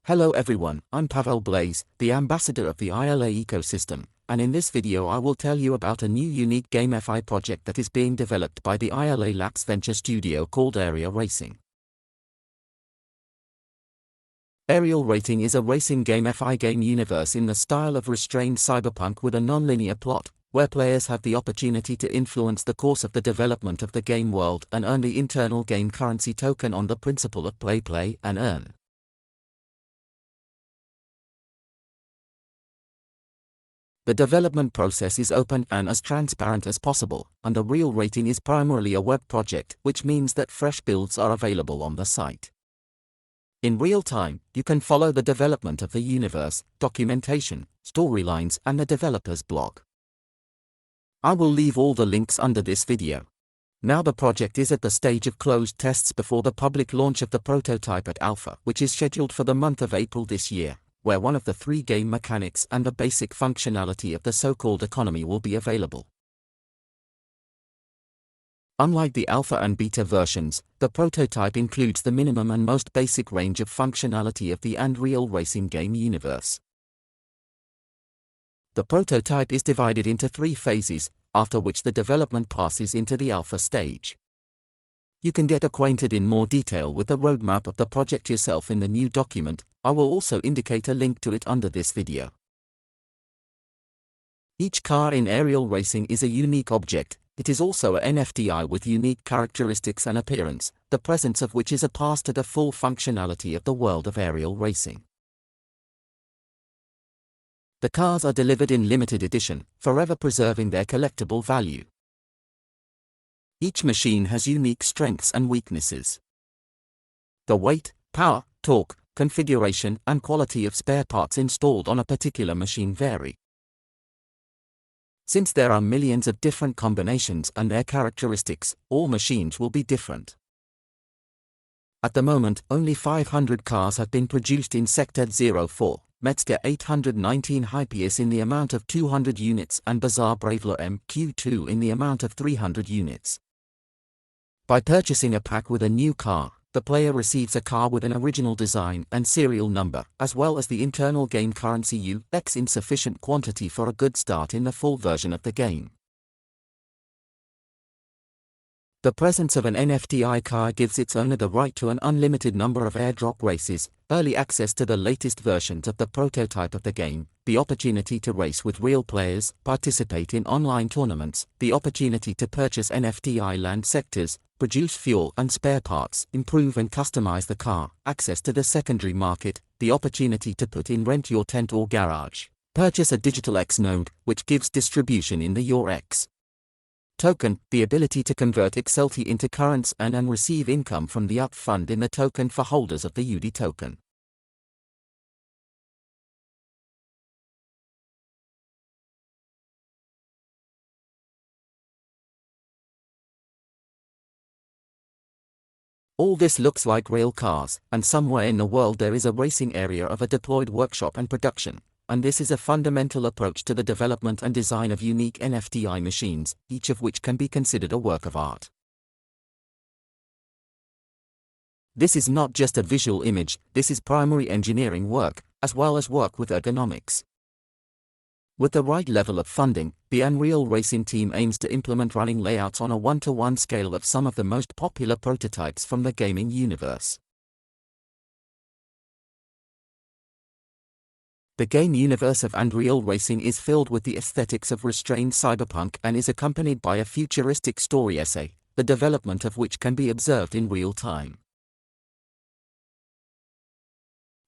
Hello everyone, I'm Pavel Blaze, the ambassador of the ILA ecosystem, and in this video I will tell you about a new unique GameFi project that is being developed by the yllolabs venture studio called Aerial Racing. Aerial Racing is a racing GameFi game universe in the style of restrained cyberpunk with a non-linear plot, where players have the opportunity to influence the course of the development of the game world and earn the internal game currency token on the principle of play and earn. The development process is open and as transparent as possible, and Aerial Racing is primarily a web project, which means that fresh builds are available on the site. In real time, you can follow the development of the universe, documentation, storylines, and the developer's blog. I will leave all the links under this video. Now the project is at the stage of closed tests before the public launch of the prototype at Alpha, which is scheduled for the month of April this year, where one of the 3 game mechanics and the basic functionality of the so-called economy will be available. Unlike the alpha and beta versions, the prototype includes the minimum and most basic range of functionality of the Aerial Racing game universe. The prototype is divided into 3 phases, after which the development passes into the alpha stage. You can get acquainted in more detail with the roadmap of the project yourself in the new document. I will also indicate a link to it under this video. Each car in Aerial Racing is a unique object. It is also an NFTI with unique characteristics and appearance, the presence of which is a pass to the full functionality of the world of Aerial Racing. The cars are delivered in limited edition, forever preserving their collectible value. Each machine has unique strengths and weaknesses. The weight, power, torque, configuration, and quality of spare parts installed on a particular machine vary. Since there are millions of different combinations and their characteristics, all machines will be different. At the moment, only 500 cars have been produced in Sector 04, Metzger 819 Hypius in the amount of 200 units and Bazaar Bravler MQ2 in the amount of 300 units. By purchasing a pack with a new car, the player receives a car with an original design and serial number, as well as the internal game currency UX in sufficient quantity for a good start in the full version of the game. The presence of an NFTI car gives its owner the right to an unlimited number of airdrop races, early access to the latest versions of the prototype of the game, the opportunity to race with real players, participate in online tournaments, the opportunity to purchase NFTI land sectors, produce fuel and spare parts, improve and customize the car, access to the secondary market, the opportunity to put in rent your tent or garage, purchase a digital X node, which gives distribution in the Your X token, the ability to convert XLT into currents and receive income from the upfund in the token for holders of the UD token. All this looks like real cars, and somewhere in the world there is a racing area of a deployed workshop and production. And this is a fundamental approach to the development and design of unique NFTI machines, each of which can be considered a work of art. This is not just a visual image, this is primary engineering work, as well as work with ergonomics. With the right level of funding, the Aerial Racing team aims to implement running layouts on a 1-to-1 scale of some of the most popular prototypes from the gaming universe. The game universe of Aerial Racing is filled with the aesthetics of restrained cyberpunk and is accompanied by a futuristic story essay, the development of which can be observed in real time.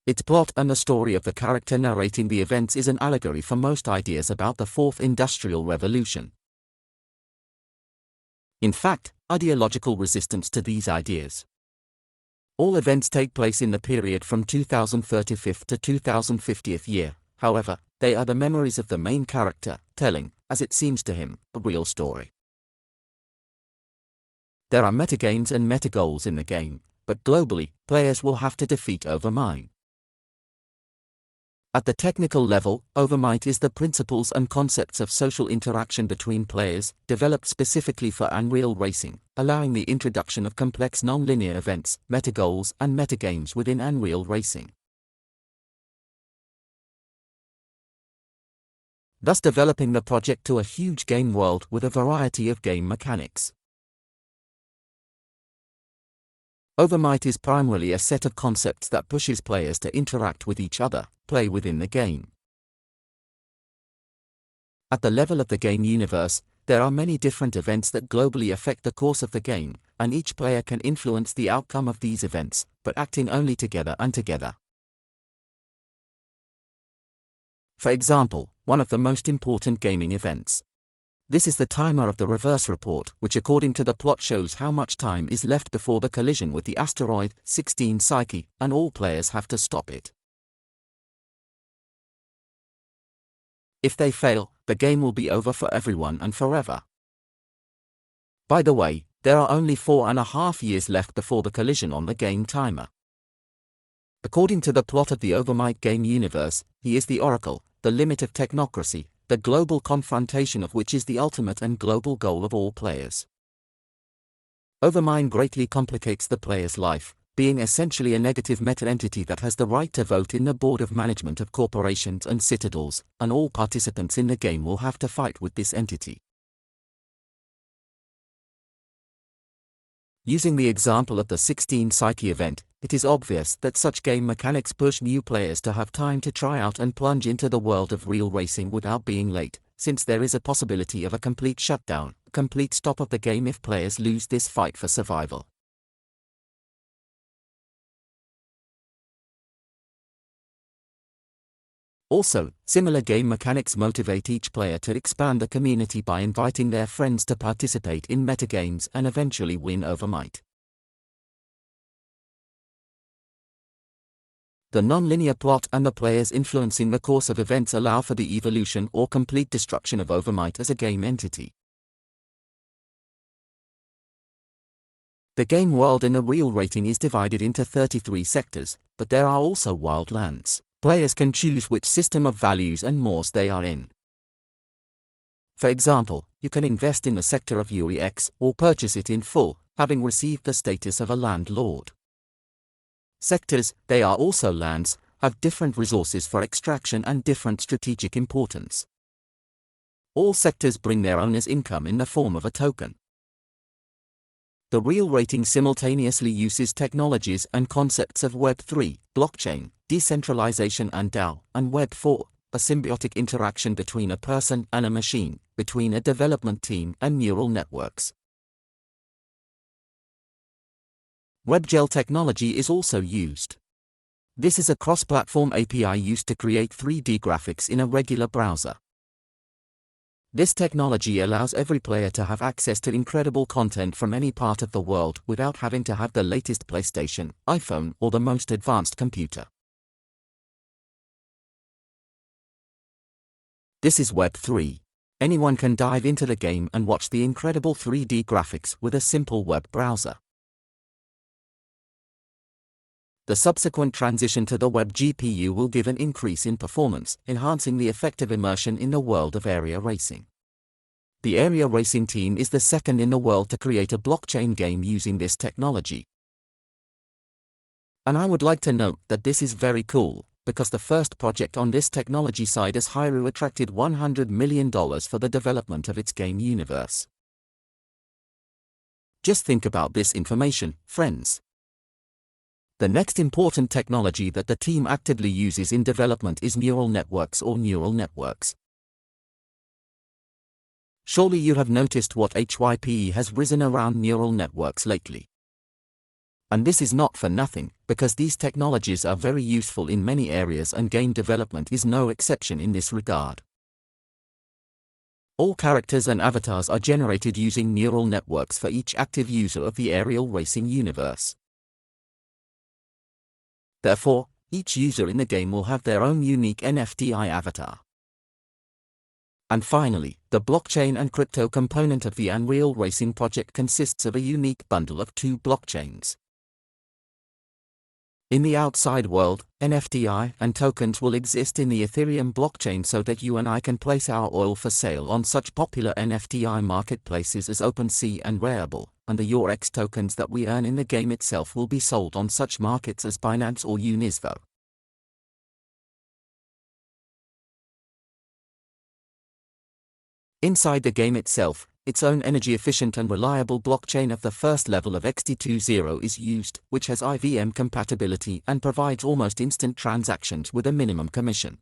Its plot and the story of the character narrating the events is an allegory for most ideas about the Fourth Industrial Revolution. In fact, ideological resistance to these ideas. All events take place in the period from 2035 to 2050th year, however, they are the memories of the main character, telling, as it seems to him, a real story. There are metagames and metagoals in the game, but globally, players will have to defeat Overmind. At the technical level, Overmind is the principles and concepts of social interaction between players, developed specifically for Aerial Racing, allowing the introduction of complex non-linear events, metagoals and metagames within Aerial Racing. thus developing the project to a huge game world with a variety of game mechanics. Overmight is primarily a set of concepts that pushes players to interact with each other, play within the game. At the level of the game universe, there are many different events that globally affect the course of the game, and each player can influence the outcome of these events, but acting only together and together. For example, one of the most important gaming events. This is the timer of the reverse report, which according to the plot shows how much time is left before the collision with the asteroid 16 Psyche, and all players have to stop it. If they fail, the game will be over for everyone and forever. By the way, there are only 4.5 years left before the collision on the game timer. According to the plot of the Overmight game universe, he is the Oracle, the limit of technocracy, the global confrontation of which is the ultimate and global goal of all players. Overmind greatly complicates the player's life, being essentially a negative meta-entity that has the right to vote in the board of management of corporations and citadels, and all participants in the game will have to fight with this entity. Using the example of the 16 Psyche event, it is obvious that such game mechanics push new players to have time to try out and plunge into the world of real racing without being late, since there is a possibility of a complete shutdown, a complete stop of the game if players lose this fight for survival. Also, similar game mechanics motivate each player to expand the community by inviting their friends to participate in metagames and eventually win Overmight. The non-linear plot and the players influencing the course of events allow for the evolution or complete destruction of Overmight as a game entity. The game world in the real rating is divided into 33 sectors, but there are also wild lands. Players can choose which system of values and mores they are in. For example, you can invest in the sector of UEX or purchase it in full, having received the status of a landlord. Sectors, they are also lands, have different resources for extraction and different strategic importance. All sectors bring their owners income in the form of a token. The real rating simultaneously uses technologies and concepts of Web 3, blockchain, decentralization and DAO, and Web 4, a symbiotic interaction between a person and a machine, between a development team and neural networks. WEBGL technology is also used. This is a cross-platform API used to create 3D graphics in a regular browser. This technology allows every player to have access to incredible content from any part of the world without having to have the latest PlayStation, iPhone, or the most advanced computer. This is Web 3. Anyone can dive into the game and watch the incredible 3D graphics with a simple web browser. The subsequent transition to the web GPU will give an increase in performance, enhancing the effective immersion in the world of area racing. The area racing team is the second in the world to create a blockchain game using this technology. And I would like to note that this is very cool, because the first project on this technology side has Hyrule attracted $100 million for the development of its game universe. Just think about this information, friends. The next important technology that the team actively uses in development is neural networks or neural networks. Surely you have noticed what hype has risen around neural networks lately. And this is not for nothing, because these technologies are very useful in many areas and game development is no exception in this regard. All characters and avatars are generated using neural networks for each active user of the aerial racing universe. Therefore, each user in the game will have their own unique NFTI avatar. And finally, the blockchain and crypto component of the Unreal Racing project consists of a unique bundle of two blockchains. In the outside world, NFTI and tokens will exist in the Ethereum blockchain so that you and I can place our oil for sale on such popular NFTI marketplaces as OpenSea and Rarible, and the Yllolabs tokens that we earn in the game itself will be sold on such markets as Binance or Unisvo. Inside the game itself, its own energy-efficient and reliable blockchain of the first level of XT20 is used, which has IVM compatibility and provides almost instant transactions with a minimum commission.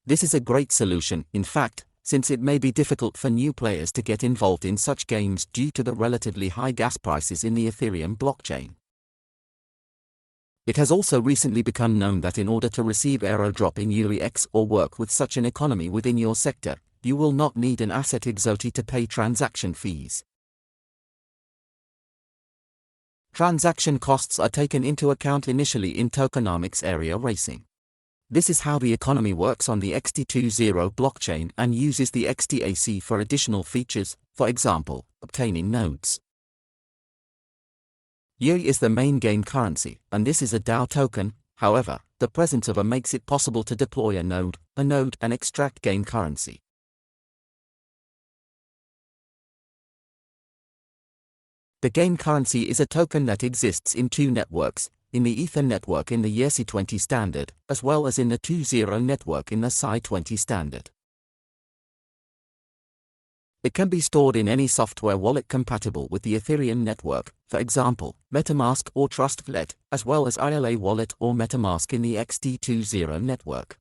This is a great solution, in fact, since it may be difficult for new players to get involved in such games due to the relatively high gas prices in the Ethereum blockchain. It has also recently become known that in order to receive AIRDROP in UEX or work with such an economy within your sector, you will not need an asset XLT to pay transaction fees. Transaction costs are taken into account initially in tokenomics area racing. This is how the economy works on the XT20 blockchain and uses the XTAC for additional features, for example, obtaining nodes. YLL is the main game currency, and this is a DAO token. However, the presence of a makes it possible to deploy a node, and extract game currency. The game currency is a token that exists in two networks, in the Ether network in the ERC20 standard, as well as in the 2.0 network in the Psi20 standard. It can be stored in any software wallet compatible with the Ethereum network, for example, MetaMask or Trust Wallet, as well as ILA wallet or MetaMask in the XT20 network.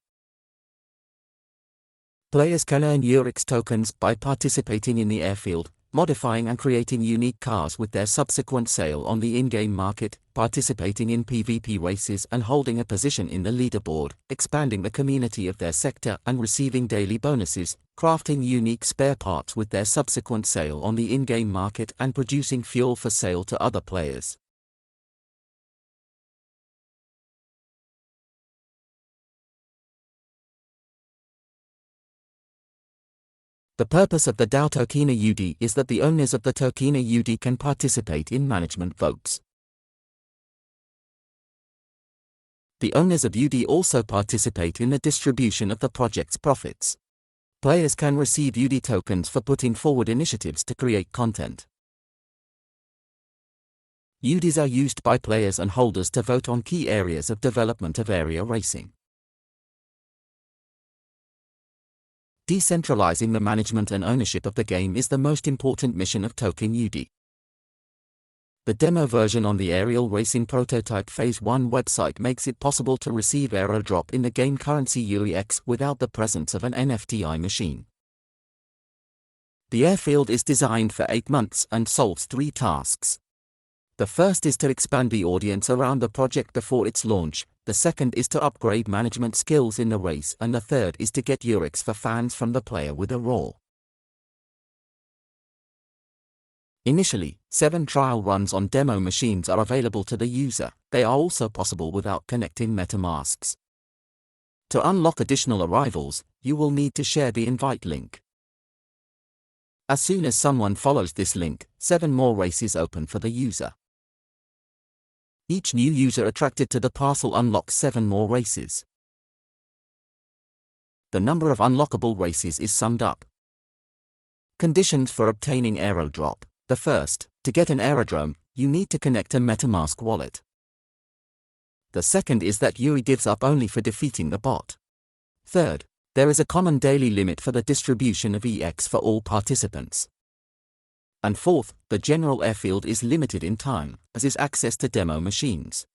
Players can earn YLL tokens by participating in the airfield, modifying and creating unique cars with their subsequent sale on the in-game market, participating in PvP races and holding a position in the leaderboard, expanding the community of their sector and receiving daily bonuses, crafting unique spare parts with their subsequent sale on the in-game market and producing fuel for sale to other players. The purpose of the DAO Tokena UD is that the owners of the Tokena UD can participate in management votes. The owners of UD also participate in the distribution of the project's profits. Players can receive UD tokens for putting forward initiatives to create content. UDs are used by players and holders to vote on key areas of development of area racing. Decentralizing the management and ownership of the game is the most important mission of Token UD. The demo version on the aerial racing prototype Phase 1 website makes it possible to receive AIRDROP in the game currency UEX without the presence of an NFTI machine. The airfield is designed for 8 months and solves 3 tasks. The first is to expand the audience around the project before its launch, the second is to upgrade management skills in the race, and the third is to get YLL for fans from the player with a role. Initially, 7 trial runs on demo machines are available to the user. They are also possible without connecting MetaMasks. To unlock additional arrivals, you will need to share the invite link. As soon as someone follows this link, 7 more races open for the user. Each new user attracted to the parcel unlocks 7 more races. The number of unlockable races is summed up. Conditions for obtaining AIRDROP. The first, to get an AIRDROP, you need to connect a MetaMask wallet. The second is that YLL gives up only for defeating the bot. Third, there is a common daily limit for the distribution of EX for all participants. And fourth, the general airfield is limited in time, as is access to demo machines.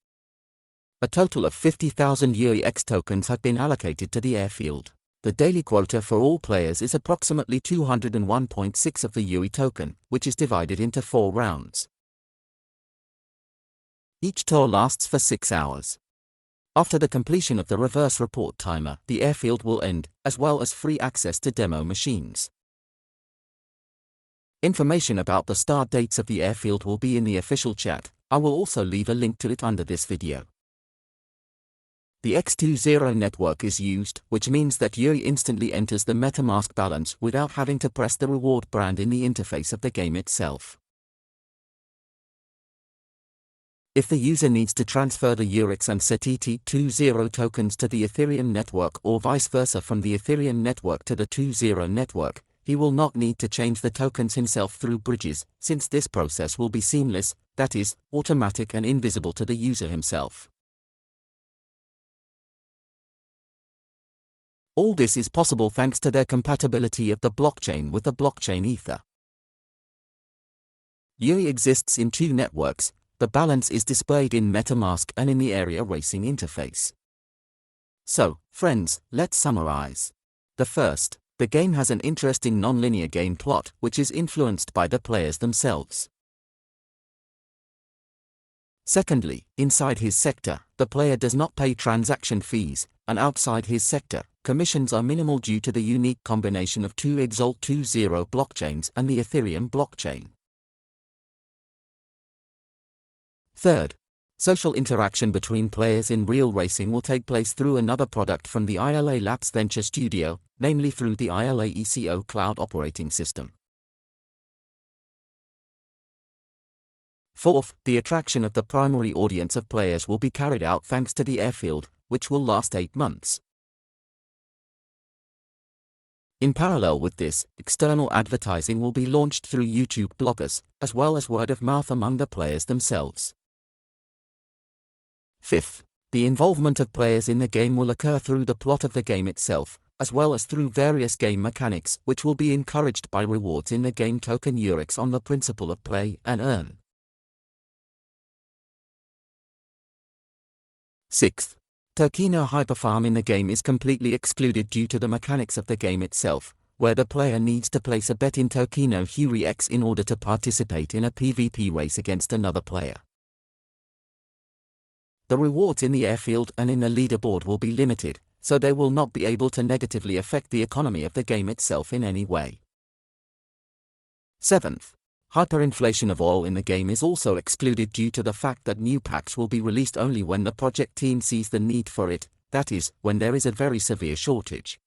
A total of 50,000 YLL tokens have been allocated to the airfield. The daily quota for all players is approximately 201.6 of the YLL token, which is divided into 4 rounds. Each tour lasts for 6 hours. After the completion of the reverse report timer, the airfield will end, as well as free access to demo machines. Information about the start dates of the airfield will be in the official chat. I will also leave a link to it under this video. The X20 network is used, which means that YLL instantly enters the MetaMask balance without having to press the reward brand in the interface of the game itself. If the user needs to transfer the YLL and XT20 tokens to the Ethereum network or vice versa from the Ethereum network to the 2.0 network, he will not need to change the tokens himself through bridges, since this process will be seamless, that is, automatic and invisible to the user himself. All this is possible thanks to their compatibility of the blockchain with the blockchain Ether. UE exists in two networks. The balance is displayed in MetaMask and in the Area Racing interface. So, friends, let's summarize. The first, the game has an interesting non-linear game plot which is influenced by the players themselves. Secondly, inside his sector, the player does not pay transaction fees, and outside his sector, commissions are minimal due to the unique combination of two XLT blockchains and the Ethereum blockchain. Third, social interaction between players in real racing will take place through another product from the yllolabs venture studio, namely through the yllolabs cloud operating system. Fourth, the attraction of the primary audience of players will be carried out thanks to the airfield, which will last 8 months. In parallel with this, external advertising will be launched through YouTube bloggers, as well as word of mouth among the players themselves. Fifth, the involvement of players in the game will occur through the plot of the game itself, as well as through various game mechanics which will be encouraged by rewards in the game token EURX on the principle of play and earn. Sixth, Tokeno Hyperfarm in the game is completely excluded due to the mechanics of the game itself, where the player needs to place a bet in Tokeno EURX in order to participate in a PvP race against another player. The rewards in the airfield and in the leaderboard will be limited, so they will not be able to negatively affect the economy of the game itself in any way. Seventh, hyperinflation of oil in the game is also excluded due to the fact that new packs will be released only when the project team sees the need for it, that is, when there is a very severe shortage.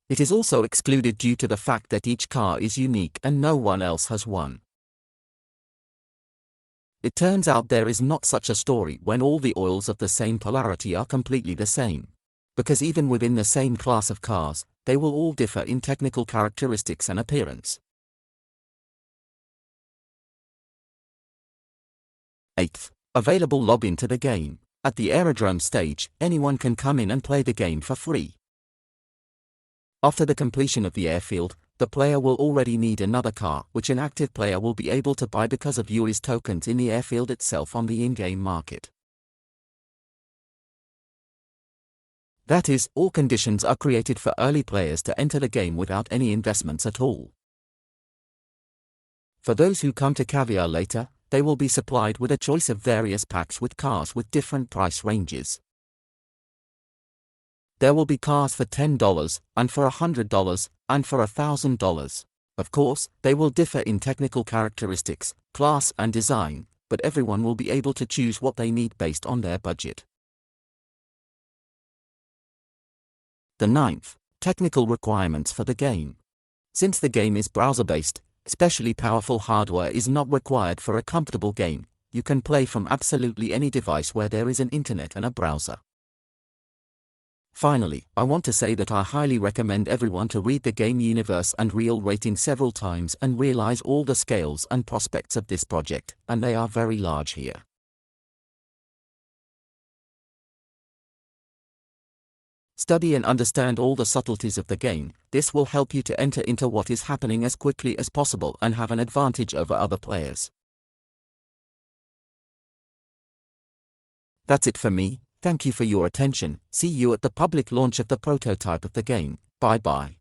It is also excluded due to the fact that each car is unique and no one else has one. It turns out there is not such a story when all the oils of the same polarity are completely the same. Because even within the same class of cars, they will all differ in technical characteristics and appearance. Eighth, available login to the game. At the AIRDROP stage, anyone can come in and play the game for free. After the completion of the airfield, the player will already need another car, which an active player will be able to buy because of UE's tokens in the airfield itself on the in-game market. That is, all conditions are created for early players to enter the game without any investments at all. For those who come to Caviar later, they will be supplied with a choice of various packs with cars with different price ranges. There will be cars for $10, and for $100, and for $1,000. Of course, they will differ in technical characteristics, class and design, but everyone will be able to choose what they need based on their budget. The ninth, technical requirements for the game. Since the game is browser-based, especially powerful hardware is not required for a comfortable game. You can play from absolutely any device where there is an internet and a browser. Finally, I want to say that I highly recommend everyone to read the game universe and real rating several times and realize all the scales and prospects of this project, and they are very large here. Study and understand all the subtleties of the game. This will help you to enter into what is happening as quickly as possible and have an advantage over other players. That's it for me. Thank you for your attention. See you at the public launch of the prototype of the game. Bye bye.